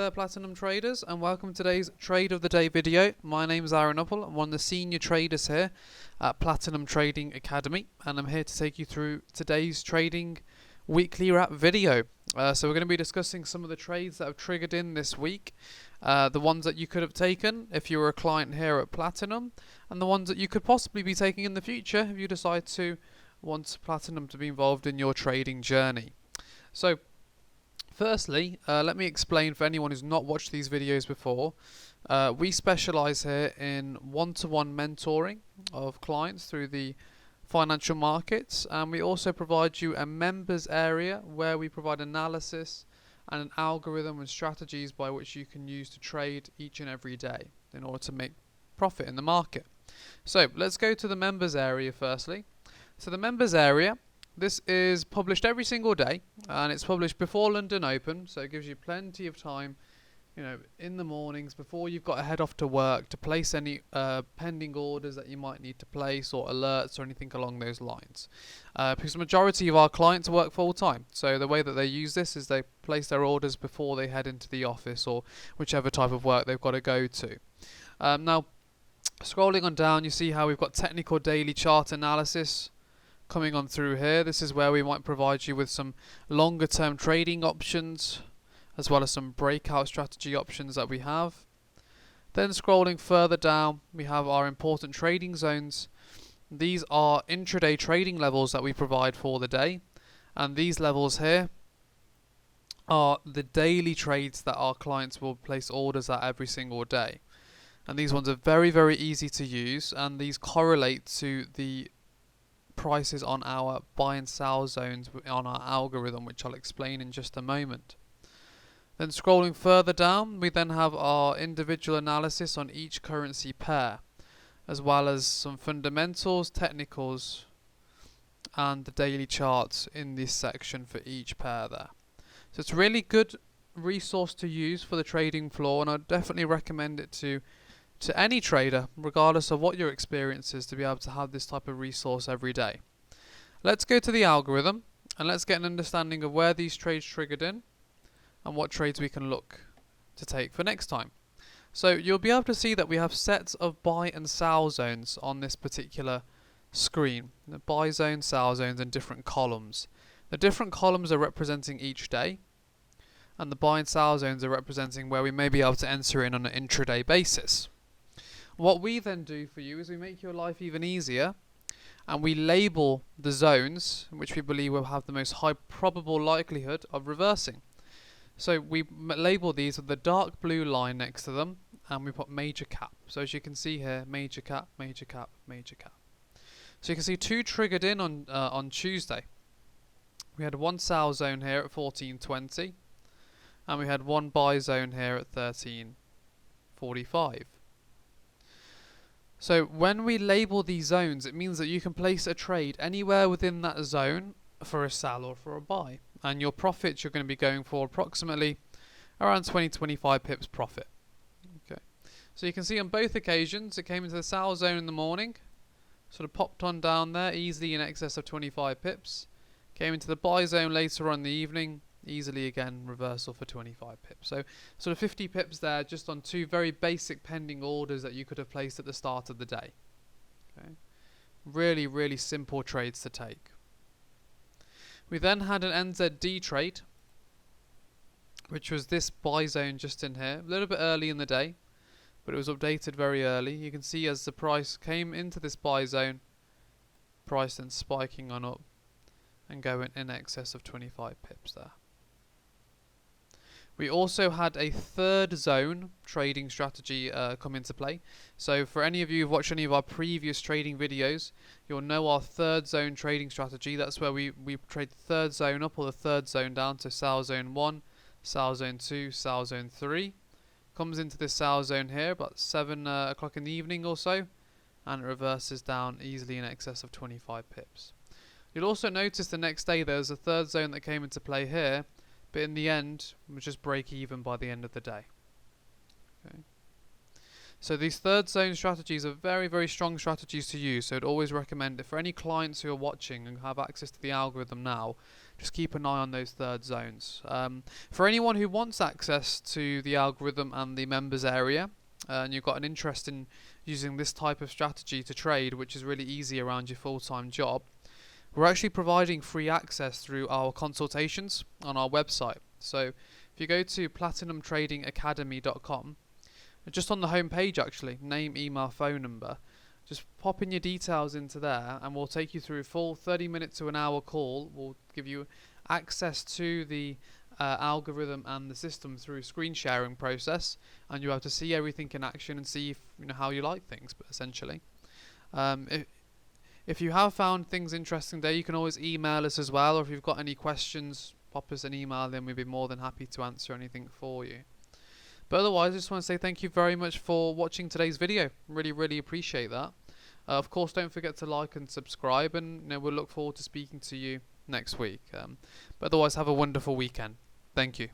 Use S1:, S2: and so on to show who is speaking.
S1: there, Platinum Traders, and welcome to today's Trade of the Day video. My name is Aaron Uppel. I'm one of the senior traders here at Platinum Trading Academy, and I'm here to take you through today's trading weekly wrap video. So we're going to be discussing some of the trades that have triggered in this week, the ones that you could have taken if you were a client here at Platinum, and the ones that you could possibly be taking in the future if you decide to want Platinum to be involved in your trading journey. So firstly, let me explain for anyone who's not watched these videos before. We specialize here in one-to-one mentoring of clients through the financial markets, and we also provide you a members area where we provide analysis and an algorithm and strategies by which you can use to trade each and every day in order to make profit in the market. So let's go to the members area firstly. So the members area, this is published every single day, and it's published before London Open, so it gives you plenty of time, in the mornings before you've got to head off to work to place any pending orders that you might need to place, or alerts or anything along those lines. Because the majority of our clients work full time, so the way that they use this is they place their orders before they head into the office or whichever type of work they've got to go to. Now, scrolling on down, you see how we've got technical daily chart analysis coming on through here. This is where we might provide you with some longer term trading options, as well as some breakout strategy options that we have. Then scrolling further down, we have our important trading zones. These are intraday trading levels that we provide for the day, and these levels here are the daily trades that our clients will place orders at every single day. And these ones are very, very easy to use, and these correlate to the prices on our buy and sell zones on our algorithm, which I'll explain in just a moment. Then scrolling further down, we then have our individual analysis on each currency pair, as well as some fundamentals, technicals, and the daily charts in this section for each pair there. So it's a really good resource to use for the trading floor, and I'd definitely recommend it to any trader, regardless of what your experience is, to be able to have this type of resource every day. Let's go to the algorithm and let's get an understanding of where these trades triggered in and what trades we can look to take for next time. So you'll be able to see that we have sets of buy and sell zones on this particular screen. The buy zone, sell zones, and different columns. The different columns are representing each day, and the buy and sell zones are representing where we may be able to enter in on an intraday basis. What we then do for you is we make your life even easier, and we label the zones which we believe will have the most high probable likelihood of reversing. So we label these with the dark blue line next to them, and we put major cap. So as you can see here, major cap, major cap, major cap. So you can see two triggered in on Tuesday. We had one sell zone here at 14.20, and we had one buy zone here at 13.45. So when we label these zones, it means that you can place a trade anywhere within that zone for a sell or for a buy, and your profits, you're going to be going for approximately around 20-25 pips profit. Okay, so you can see on both occasions it came into the sell zone in the morning, sort of popped on down there easily in excess of 25 pips, came into the buy zone later on in the evening, easily again reversal for 25 pips. So sort of 50 pips there just on two very basic pending orders that you could have placed at the start of the day. Okay, really, really simple trades to take. We then had an NZD trade, which was this buy zone just in here, a little bit early in the day, but it was updated very early. You can see as the price came into this buy zone, price then spiking on up and going in excess of 25 pips there. We also had a third zone trading strategy come into play. So for any of you who've watched any of our previous trading videos, you'll know our third zone trading strategy. That's where we trade the third zone up or the third zone down to sell zone 1, sell zone 2, sell zone 3. Comes into this sell zone here about 7 o'clock in the evening or so, and it reverses down easily in excess of 25 pips. You'll also notice the next day there's a third zone that came into play here, but in the end, we'll just break even by the end of the day. Okay. So these third zone strategies are very, very strong strategies to use. So I'd always recommend it for any clients who are watching and have access to the algorithm now, just keep an eye on those third zones. For anyone who wants access to the algorithm and the members area, and you've got an interest in using this type of strategy to trade, which is really easy around your full-time job, we're actually providing free access through our consultations on our website. So if you go to platinumtradingacademy.com, just on the home page actually, name, email, phone number, just pop in your details into there and we'll take you through a full 30-minute to an hour call. We'll give you access to the algorithm and the system through a screen sharing process, and you have to see everything in action and see if, how you like things, but essentially. If you have found things interesting there, you can always email us as well, or if you've got any questions, pop us an email, then we'd be more than happy to answer anything for you. But otherwise, I just want to say thank you very much for watching today's video. Really appreciate that. Of course, don't forget to like and subscribe, and we'll look forward to speaking to you next week. But otherwise, have a wonderful weekend. Thank you.